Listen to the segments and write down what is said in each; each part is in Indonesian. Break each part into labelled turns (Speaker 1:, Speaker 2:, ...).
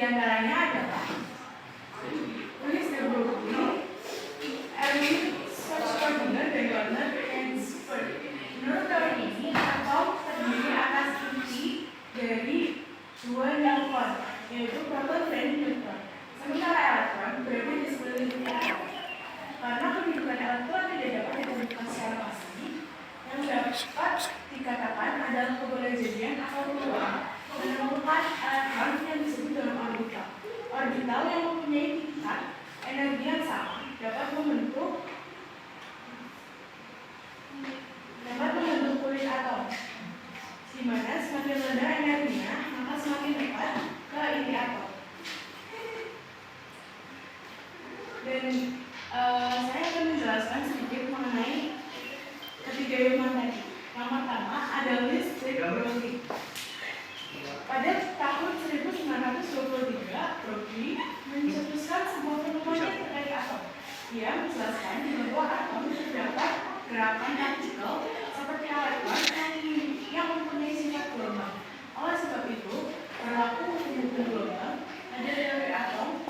Speaker 1: antaranya adalah tulis the Brooklyn, Erwin, Schrodingar, dan Werner Heisenberg. Menurut teori ini, atom terdiri atas inti dari dua neutron, yaitu proton dan neutron. Sementara elektron berada di sekeliling atom. Karena kehidupan elektron tidak dapat ditentukan secara pasti, yang dapat dikatakan adalah keberlanjutan atau peluang menemukan elektron yang disebut dalam orbital. Orbital yang mempunyai tingkat energi yang sama dapat membentuk kulit atom, di mana semakin rendah energinya maka semakin dekat ke inti atom. Dan saya akan menjelaskan sedikit mengenai ketiga ilmuwan tadi. Yang pertama ada listrik Broglie. Pada tahun 1923, Broglie mencetuskan sebuah penemuan terkait atom. Dia menjelaskan bahwa atom terdapat gerakan partikel seperti elektron yang mempunyai sifat gelombang. Oleh sebab itu, berlaku hukum gelombang pada teori atom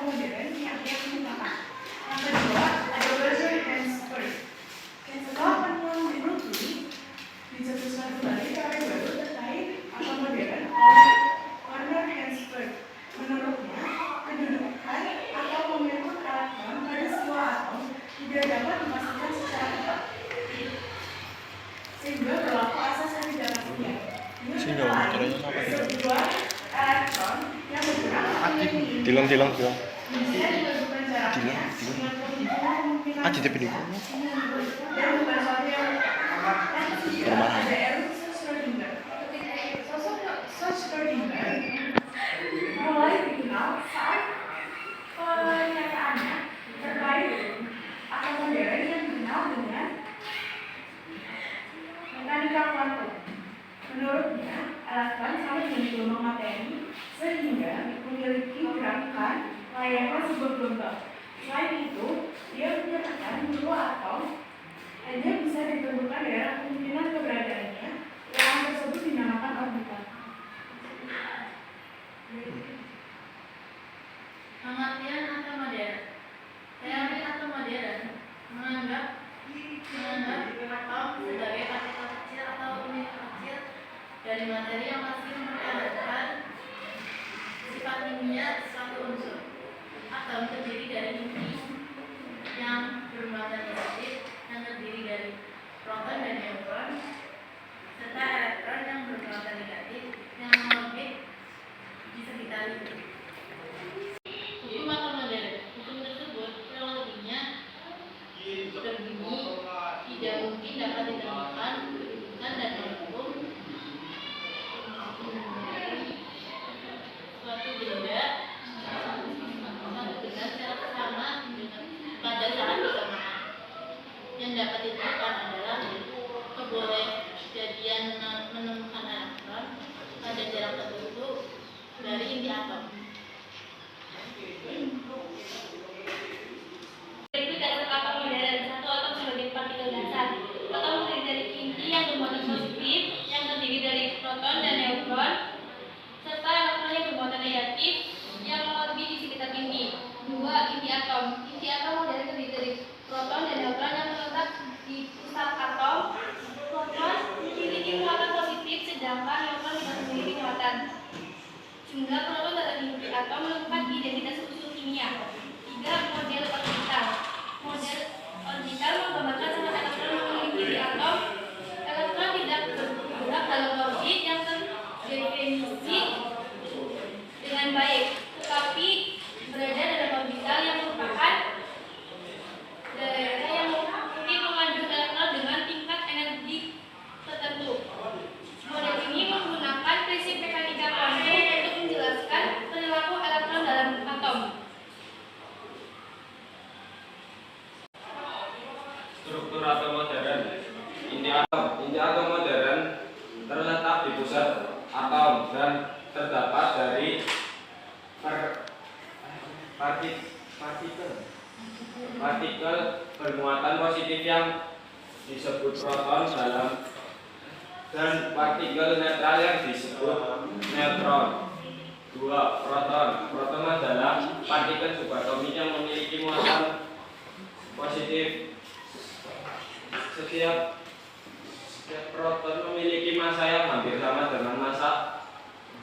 Speaker 1: modern yang ia kemukakan. Yang kedua ada Werner Heisenberg. Setelah penemuan di Broglie, dicetuskan kembali teori baru terkait atom modern oleh Werner Heisenberg. Menurutnya, kedudukan atau momentum elektron pada sebuah atom tidak dapat dipastikan secara tepat, sehingga berlaku asas ketidakpastian. Sebuah elektron yang bergerak
Speaker 2: Tilang.
Speaker 1: bisa ditentukan jaraknya dengan posisi kemungkinan
Speaker 2: Aja tapi
Speaker 1: dan bukan suatu yang ada Erwin Schrödinger. Sosok Schrödinger mulai dikenal saat pernyataannya terkait atom modern yang dikenal dengan mekanika kuantum. Menurutnya, elektron sama dengan gelombang materi sehingga memiliki gerakan layaknya sebuah gelombang. Selain itu, dia menyatakan bahwa atom hanya bisa ditentukan daerah kemungkinan keberadaannya. Ruangan tersebut dinamakan orbital.
Speaker 3: Pengertian atom modern. Teori atom modern menganggap atom sebagai partikel kecil atau unit kecil dari materi yang masih mempertahankan sifat kimia suatu unsur. Atom terdiri dari inti yang bermuatan positif yang terdiri dari proton dan neutron serta elektron yang bermuatan negatif yang mengorbit di sekitar itu. Hukum atom modern. Hukum tersebut kurang lebihnya berbunyi tidak mungkin dapat ditemukan kedudukan dan hukum suatu benda secara sama pada saat bersamaan. Yang dapat ditemukan adalah kebolehjadian menemukan elektron pada jarak tertentu dari inti atom. Berikut dasar atom modern. Satu atom sebagai partikel dasar. Atom terdiri dari inti yang bermuatan positif yang terdiri dari proton dan neutron serta elektron yang bermuatan negatif yang mengorbit di sekitar inti. Dua, inti atom. Inti atom modern terdiri dari proton dan neutron yang terletak di pusat atom. Proton memiliki muatan positif sedangkan neutron tidak memiliki muatan. Jumlah proton dalam inti atom menentukan identitas unsur kimia. 3. Model orbital. Model orbital menggambarkan saat elektron mengelilingi inti atom. Elektron tidak bergerak dalam orbit yang terdefinisi dengan baik, tetapi berada dalam orbital yang merupakan daerah yang mungkin mengandung elektron dengan tingkat energi tertentu. Model ini menggunakan prinsip mekanika kuantum untuk menjelaskan perilaku elektron dalam atom.
Speaker 4: Struktur atom modern. Inti atom modern terletak di pusat atom dan terdapat dari partikel bermuatan positif yang disebut proton dan partikel netral yang disebut neutron. 2. Proton. Proton adalah partikel subatomik yang memiliki muatan positif. Setiap proton memiliki massa yang hampir sama dengan massa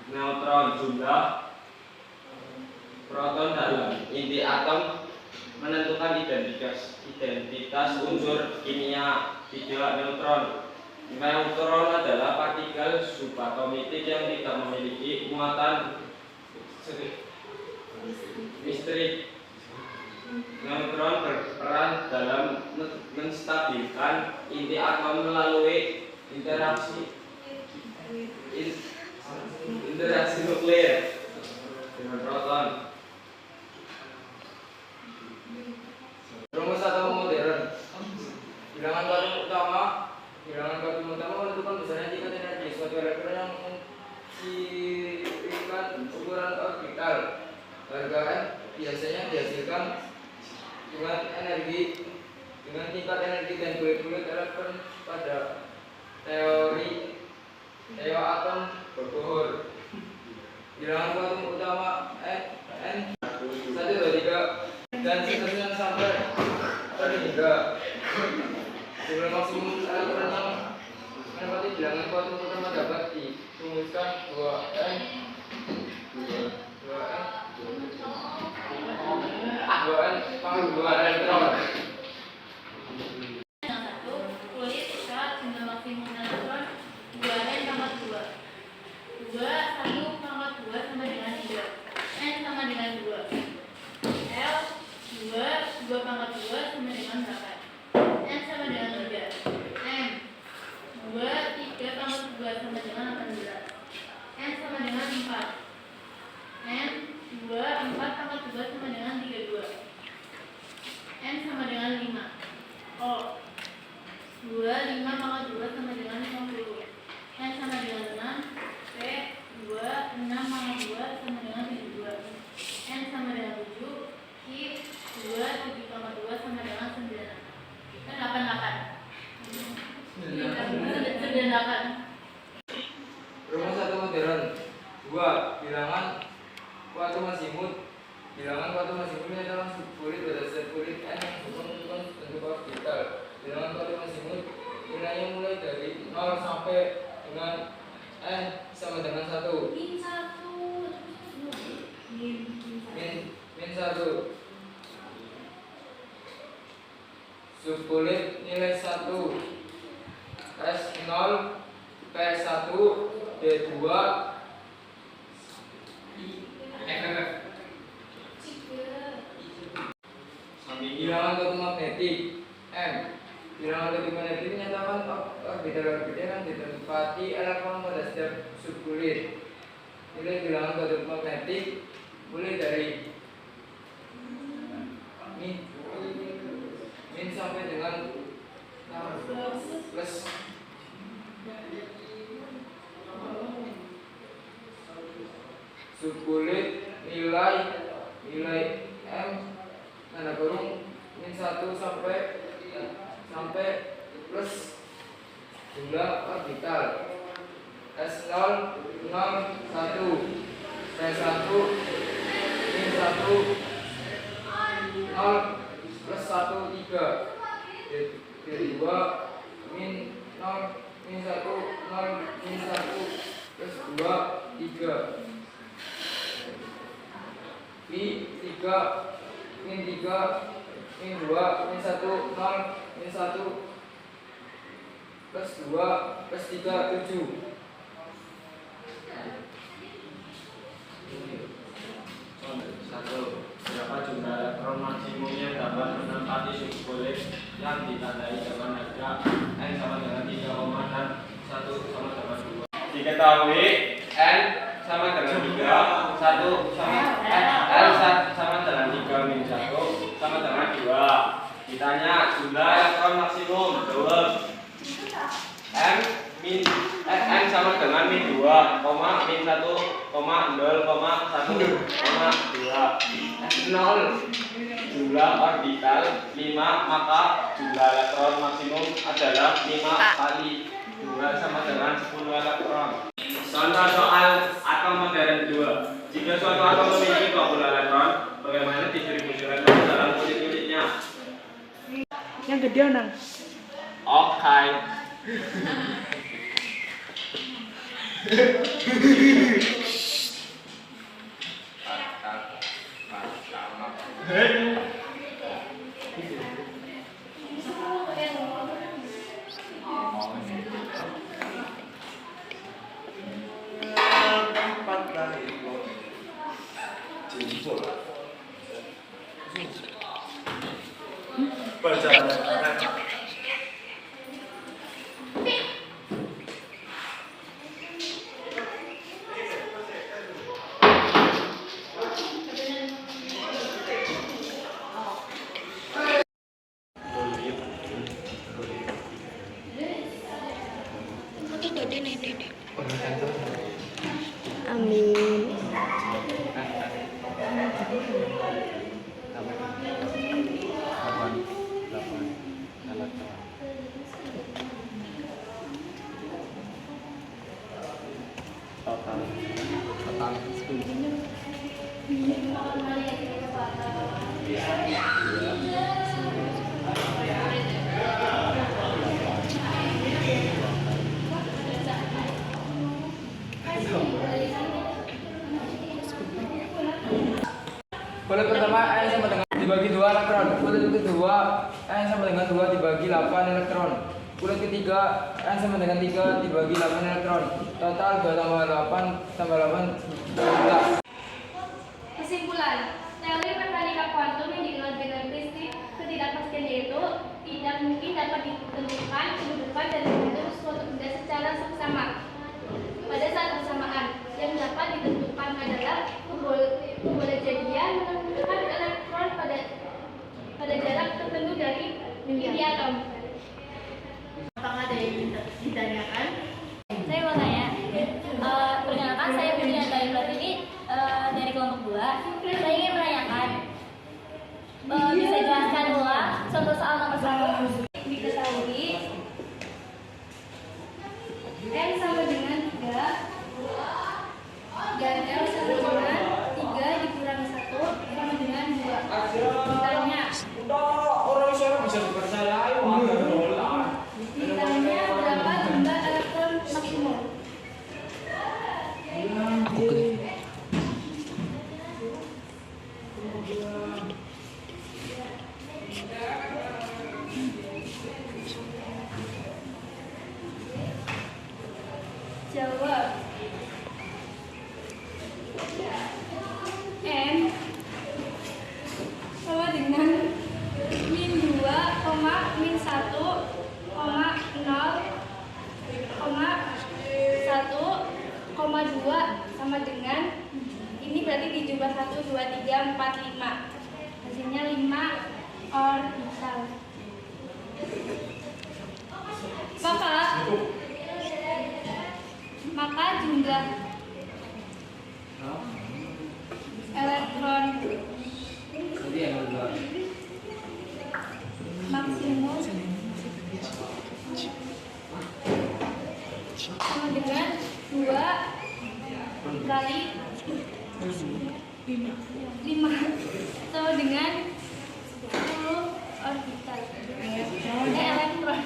Speaker 4: neutron. Jumlah proton dalam inti atom menentukan identitas unsur kimia. 3. Neutron. Neutron adalah partikel subatomik yang tidak memiliki muatan listrik. Neutron berperan dalam menstabilkan inti atom melalui interaksi nuklir dengan proton. Rumus atau modern. Bilangan kuantum utama menentukan besarnya tingkat energi suatu elektron yang memiliki ukuran orbital. Harga N biasanya dihasilkan dengan tingkat energi dan bulat-bulat elektron pada teori atom berbohor. Bilangan kuantum utama N 1, 2, 3 dan seterusnya sampai hingga jumlah maksimum elektron yang menempati bilangan kuantum utama dapat dirumuskan 2N panggung 2 elektron.
Speaker 3: Yang 1, kulit syarat jumlah maksimum elektron 2N pangkat 2. 2 1 pangkat 2 sama dengan 3. N sama dengan 2. L 2 pangkat 2 sama dengan 8. N sama dengan 3. M 2 3 pangkat 2 sama dengan 18. N sama dengan 4. N 2 4 pangkat 2 sama dengan 32. N sama dengan 5. O 2 5 pangkat 2 sama dengan 50. N sama dengan 6. P 2 6 pangkat 2 sama dengan 72. N sama dengan 7. Q 2 7 pangkat 2 sama dengan 9. Kan 88. 98.
Speaker 2: Rumus atau modern. 2. Bilangan kuantum azimuth. Bilangan kuantum azimuth ini adalah subkulit pada set kulit N yang menentukan bentuk orbital. Bilangan kuantum azimuth nilainya mulai dari 0 sampai dengan N sama dengan 1. Min 1. Subkulit nilai 1 S0 P1 D2 bilangan kuantum magnetik M. Bilangan kuantum magnetik menyatakan orbital yang ditempati elektron pada setiap subkulit. Nilai bilangan kuantum magnetik mulai dari min sampai dengan plus. Subkulit nilai M tanda kurung min 1 sampai plus jumlah orbital S0 0 1 P1 min 1 0 plus 1 3 D2 min 0 min 1 0 min 1 plus 2 3 P 3 min 3 min 2 min 1 0 min 1 plus 2 plus 3 7.
Speaker 4: Berapa jumlah elektron maksimum yang dapat menempati subkulit yang ditandai dengan harga N sama dengan 3, dan 1 sama dengan 2. Diketahui N sama dengan 3, 1 sama L sama dengan 3 min 1 sama dengan 2. Ditanya jumlah elektron maksimum, jawab N sama dengan min 2, min 1, 0, 1, 2. S0 jumlah orbital 5, maka jumlah elektron maksimum adalah 5 kali 2 sama dengan 10 elektron. Contoh soal atom modern 2. Jika suatu atom memiliki 20 elektron, bagaimana distribusi elektron dalam unit-unitnya?
Speaker 1: Yang gede nang.
Speaker 4: Oke.
Speaker 5: Amin.
Speaker 2: Bulat pertama N sama dengan dibagi 2 elektron. Bulat kedua N sama dengan 2 dibagi 8 elektron. Bulat ketiga N sama dengan 3 dibagi 8 elektron. Total 2 tambah 8 tambah 8 12.
Speaker 3: Kesimpulan, teori mekanika kuantum yang dikenal dengan prinsip ketidakpastian yaitu tidak mungkin dapat ditentukan kedudukan dan momentum suatu benda secara seksama pada saat bersamaan. Yang dapat ditentukan adalah kebolehjadian menemukan elektron pada jarak tertentu dari inti atom.
Speaker 1: Apakah ada yang ditanyakan?
Speaker 3: Saya mau tanya, perkenalkan saya Putri Natali Pratini dari kelompok 2. Saya ingin menanyakan, bisa jelaskan ulang contoh soal nomor 1. Diketahui N sama dengan 3 dan L sama dengan 3 dikurangi 1 sama dengan 2. Ditanya,
Speaker 4: Orang seorang bisa dipercayai,
Speaker 3: ditanya berapa jumlah elektron maksimum? Jawab. M sama dengan min 2, min 1, 0, 1,2 sama dengan ini berarti dijumlah 1, 2, 3, 4, 5. Hasilnya 5 orbital. Maka jumlah elektron maksimum sama dengan 2 kali 5 sama dengan 10 orbital elektron.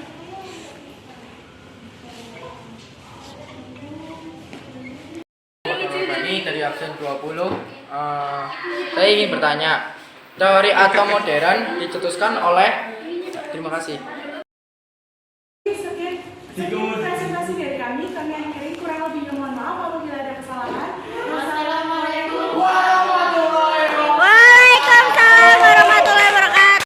Speaker 2: Ini dari absen 20. Saya ingin bertanya, teori atom modern dicetuskan oleh. Terima kasih.
Speaker 1: Sekian.